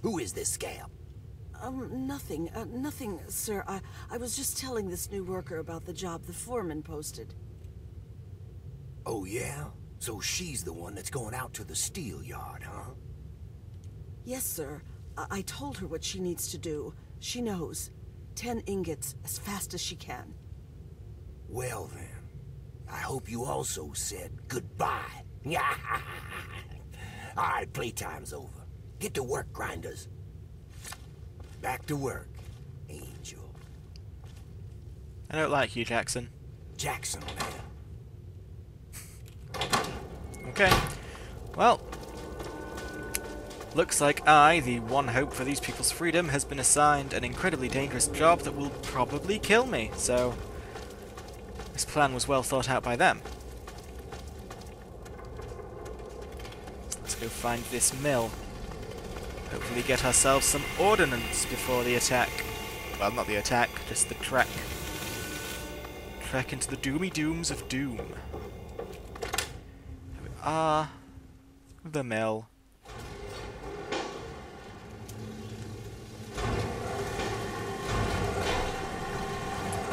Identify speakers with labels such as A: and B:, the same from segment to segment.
A: Who is this scab?
B: Nothing, sir. I was just telling this new worker about the job the foreman posted.
A: Oh, yeah? So she's the one that's going out to the steel yard, huh?
B: Yes, sir. I told her what she needs to do. She knows. 10 ingots as fast as she can.
A: Well, then. I hope you also said goodbye. Alright, playtime's over. Get to work, grinders. Back to work, Angel.
C: I don't like you, Jackson.
A: Jackson, man.
C: Okay. Well, looks like I, the one hope for these people's freedom, has been assigned an incredibly dangerous job that will probably kill me, so this plan was well thought out by them. Let's go find this mill. Hopefully get ourselves some ordnance before the attack. Well, not the attack, just the trek. Trek into the doomy dooms of doom. Here we are. The mill.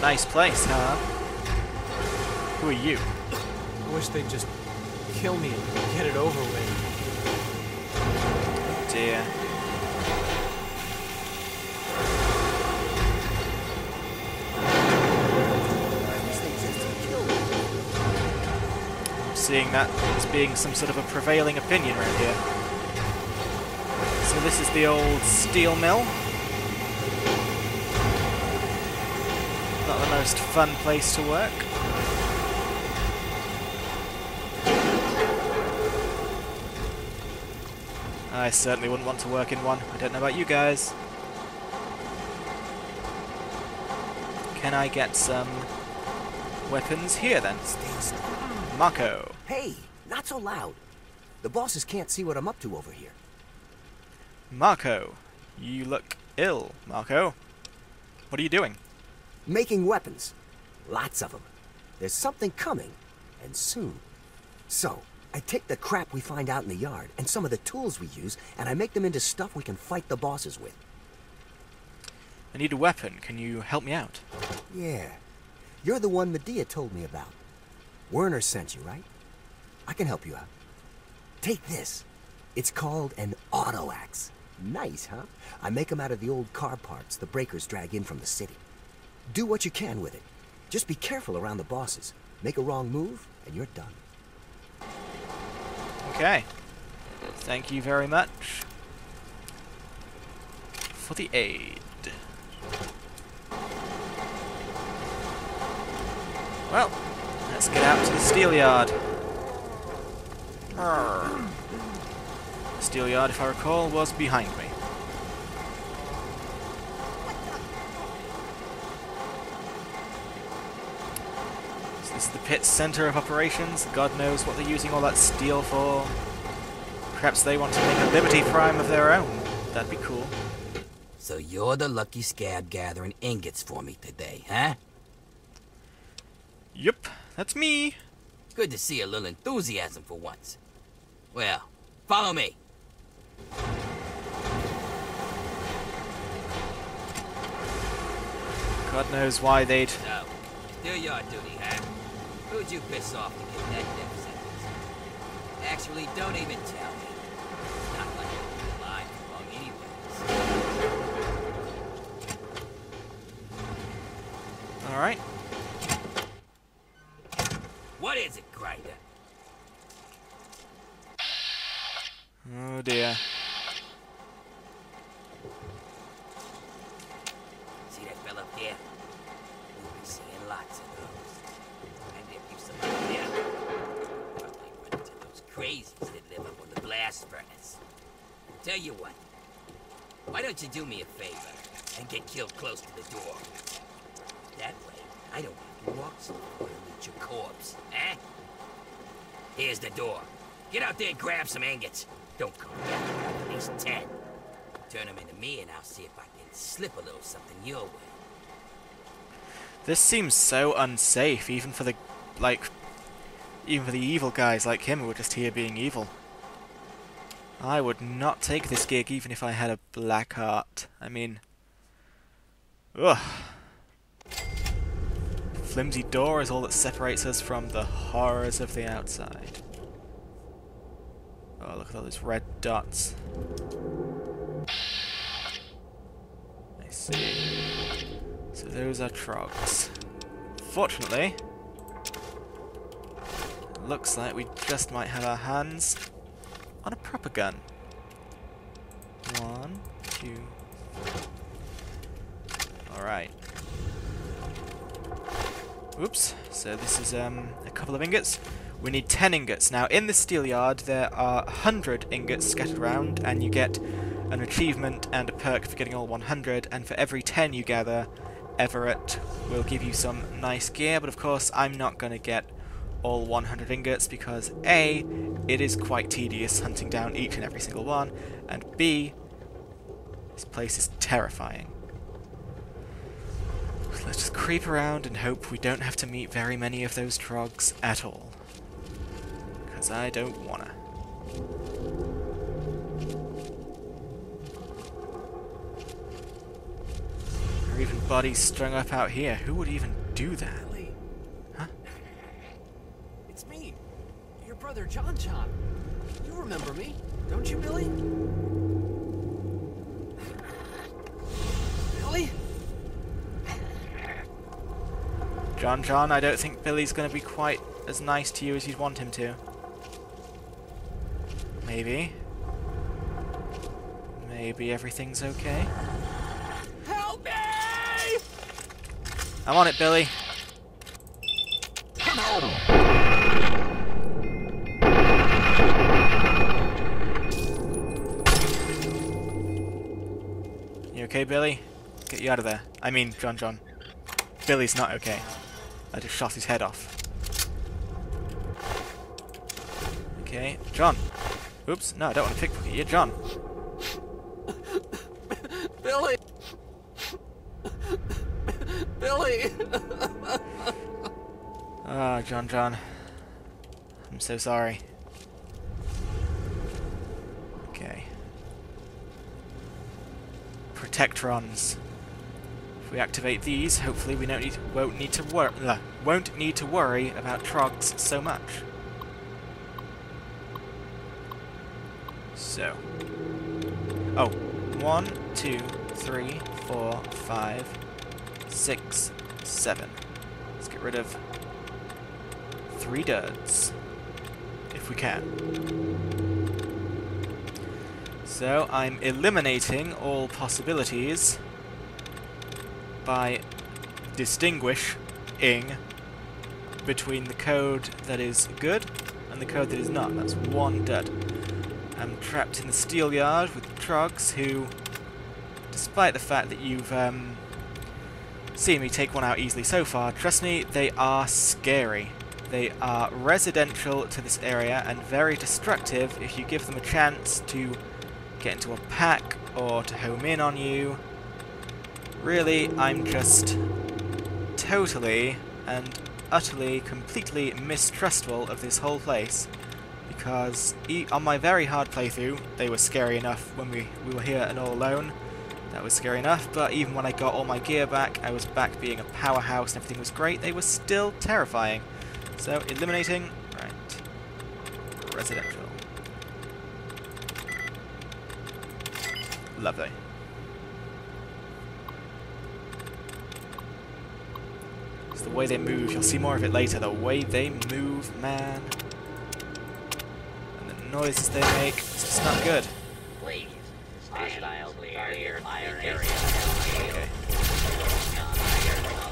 C: Nice place, huh? Who are you?
D: I wish they'd just kill me and get it over with.
C: Oh dear. I'm seeing that as being some sort of a prevailing opinion around here. So this is the old steel mill. Not the most fun place to work. I certainly wouldn't want to work in one. I don't know about you guys. Can I get some weapons here then? Marco.
A: Hey, not so loud. The bosses can't see what I'm up to over here.
C: Marco. You look ill, Marco. What are you doing?
A: Making weapons. Lots of them. There's something coming, and soon. So, I take the crap we find out in the yard, and some of the tools we use, and I make them into stuff we can fight the bosses with.
C: I need a weapon. Can you help me out?
A: Yeah. You're the one Medea told me about. Werner sent you, right? I can help you out. Take this. It's called an auto axe. Nice, huh? I make them out of the old car parts the breakers drag in from the city. Do what you can with it. Just be careful around the bosses. Make a wrong move, and you're done.
C: Okay. Thank you very much for the aid. Well, let's get out to the steel yard. The steel yard, if I recall, was behind me. So this is the Pitt center of operations. God knows what they're using all that steel for. Perhaps they want to make a Liberty Prime of their own. That'd be cool.
E: So you're the lucky scab gathering ingots for me today, huh?
C: Yup, that's me.
E: Good to see a little enthusiasm for once. Well, follow me.
C: God knows why they'd...
E: So, do your duty, huh? Who'd you piss off to get that death sentence? Actually, don't even tell me. It's not like you'll be alive for long anyways.
C: Alright.
E: What is it, Grinder?
C: Oh dear.
E: See that fella up there? We'll be seeing lots of those. And if you survive them, probably run into those crazies that live up on the blast furnace. Tell you what, why don't you do me a favor and get killed close to the door? That way, I don't have to walk so far to reach your corpse, eh? Here's the door. Get out there and grab some ingots. Don't come back without at least 10. Turn them into me and I'll see if I can slip a little something your way.
C: This seems so unsafe, even for the, even for the evil guys like him who are just here being evil. I would not take this gig even if I had a black heart. I mean... Ugh. Flimsy door is all that separates us from the horrors of the outside. Oh, look at all those red dots. I see. So those are trogs. Fortunately, it looks like we just might have our hands on a proper gun. 1, 2, 3. Alright. Oops, so this is a couple of ingots. We need 10 ingots. Now, in the steel yard, there are 100 ingots scattered around, and you get an achievement and a perk for getting all 100, and for every 10 you gather, Everett will give you some nice gear, but of course, I'm not going to get all 100 ingots, because A, it is quite tedious hunting down each and every single one, and B, this place is terrifying. So let's just creep around and hope we don't have to meet very many of those trogs at all. Because I don't wanna. There are even bodies strung up out here. Who would even do that?
D: Billy.
C: Huh?
D: It's me. Your brother, John. You remember me, don't you, Billy? Billy?
C: John, I don't think Billy's gonna be quite as nice to you as you'd want him to. Maybe. Maybe everything's okay.
D: Help me!
C: I'm on it, Billy. You okay, Billy? Get you out of there. I mean, John. Billy's not okay. I just shot his head off. Okay, John. Oops, no, I don't want to pickpocket you, John.
D: Billy! Billy!
C: Ah, John. I'm so sorry. Okay. Protectrons. If we activate these, hopefully we won't need to worry about trogs so much. So. Oh, 1, 2, 3, 4, 5, 6, 7. Let's get rid of 3 duds, if we can. So I'm eliminating all possibilities by distinguishing between the code that is good and the code that is not. That's 1 dud. I'm trapped in the steel yard with trogs who, despite the fact that you've seen me take one out easily so far, trust me, they are scary. They are residential to this area and very destructive if you give them a chance to get into a pack or to home in on you. Really, I'm just totally and utterly, completely mistrustful of this whole place, because on my very hard playthrough, they were scary enough when we were here and all alone. That was scary enough, but even when I got all my gear back, I was back being a powerhouse and everything was great, they were still terrifying. So, eliminating, right, residential. Lovely. It's the way they move, you'll see more of it later, the way they move, man. And the noises they make, it's just not good.
E: Please. Hostile clear. Fire area.
C: Okay.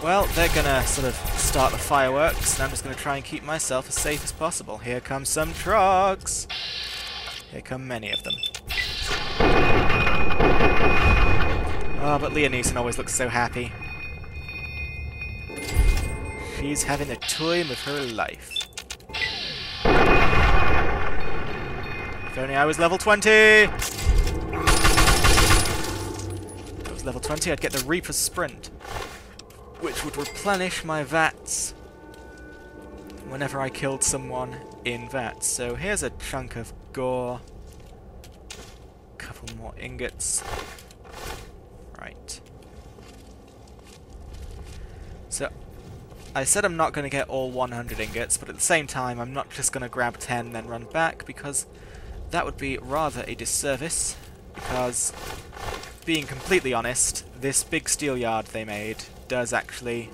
C: Well, they're gonna sort of start the fireworks, and I'm just gonna try and keep myself as safe as possible. Here come some trogs! Here come many of them. Oh, but Leah Neeson always looks so happy. She's having the time of her life. If only I was level 20! If I was level 20, I'd get the Reaper's Sprint, which would replenish my VATs whenever I killed someone in VATs. So here's a chunk of gore. couple more ingots. Right. So, I said I'm not going to get all 100 ingots, but at the same time I'm not just going to grab 10 and then run back, because that would be rather a disservice, because, being completely honest, this big steel yard they made does actually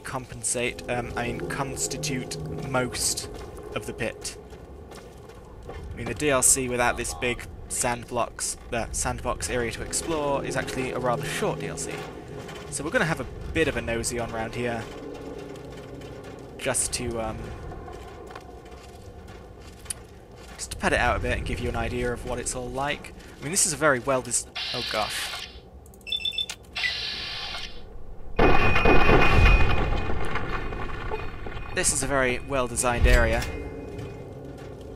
C: compensate, constitute most of the pit. I mean, the DLC without this big sandbox area to explore is actually a rather short DLC. So we're going to have a bit of a nosy on around here, just to pad it out a bit and give you an idea of what it's all like. I mean, this is a very well oh gosh. This is a very well designed area.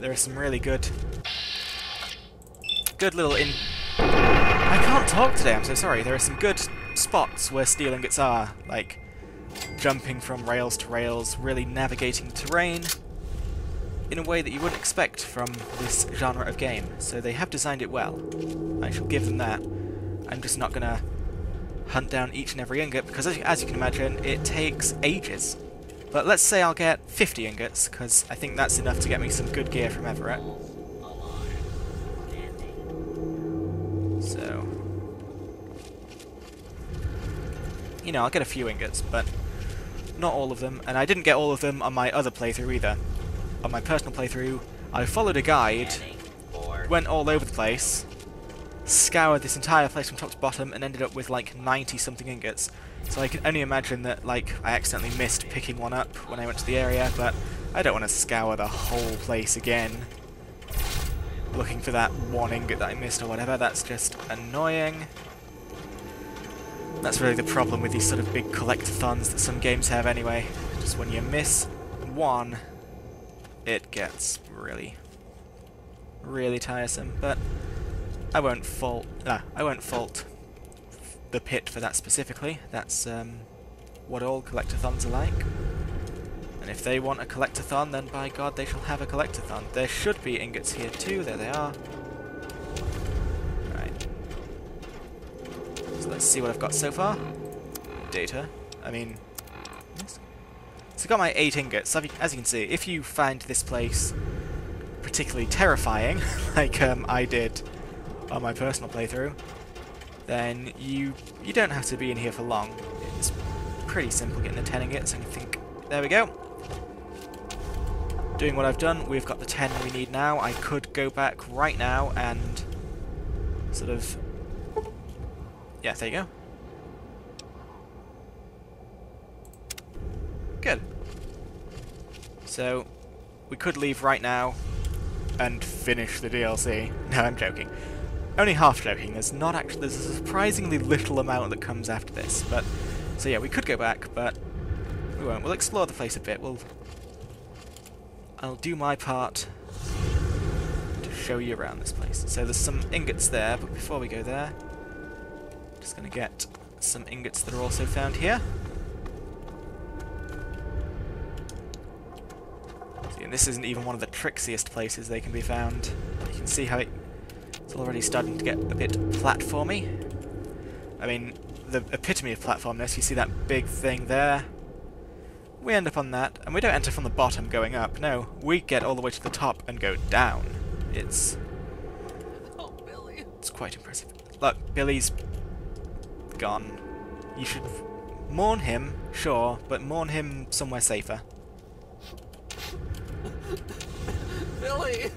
C: There are some really good little I can't talk today, I'm so sorry. There are some good spots where steel ingots are, like jumping from rails to rails, really navigating the terrain in a way that you wouldn't expect from this genre of game. So they have designed it well. I shall give them that. I'm just not going to hunt down each and every ingot, because as you can imagine, it takes ages. But let's say I'll get 50 ingots, because I think that's enough to get me some good gear from Everett. So, you know, I'll get a few ingots, but not all of them. And I didn't get all of them on my other playthrough either. On my personal playthrough, I followed a guide, went all over the place, scoured this entire place from top to bottom, and ended up with like 90-something ingots. So I can only imagine that, like, I accidentally missed picking one up when I went to the area, but I don't want to scour the whole place again, looking for that one ingot that I missed or whatever. That's just annoying. That's really the problem with these sort of big collectathons that some games have anyway. Just when you miss one, it gets really, really tiresome. But I won't fault the Pit for that specifically. That's what all collectathons are like. And if they want a collectathon, then by God, they shall have a collectathon. There should be ingots here too. There they are. Right. So let's see what I've got so far. Data. I mean, yes. So I got my 8 ingots. As you can see, if you find this place particularly terrifying, like I did on my personal playthrough, then you don't have to be in here for long. It's pretty simple getting the 10 ingots, and I think, there we go. Doing what I've done, we've got the 10 we need now. I could go back right now and sort of... yeah, there you go. Good. So, we could leave right now and finish the DLC. No, I'm joking. Only half joking. There's a surprisingly little amount that comes after this. But so yeah, we could go back, but we won't. We'll explore the place a bit. I'll do my part to show you around this place. So there's some ingots there, but before we go there, I'm just going to get some ingots that are also found here. See, and this isn't even one of the trixiest places they can be found. You can see how it's already starting to get a bit platformy. I mean, the epitome of platformness, you see that big thing there? We end up on that, and we don't enter from the bottom going up, no. We get all the way to the top and go down. It's
D: Billy.
C: It's quite impressive. Look, Billy's gone. You should mourn him, sure, but mourn him somewhere safer.
D: Billy!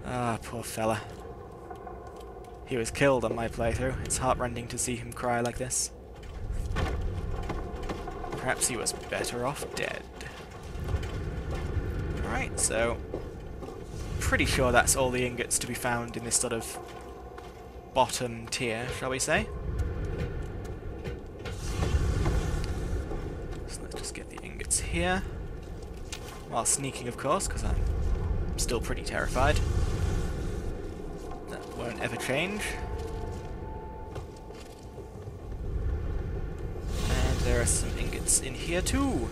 C: Ah, poor fella. He was killed on my playthrough. It's heartrending to see him cry like this. Perhaps he was better off dead. Alright, so... pretty sure that's all the ingots to be found in this sort of bottom tier, shall we say? So let's just get the ingots here. While sneaking, of course, because I'm still pretty terrified. That won't ever change. And there are some ingots in here too.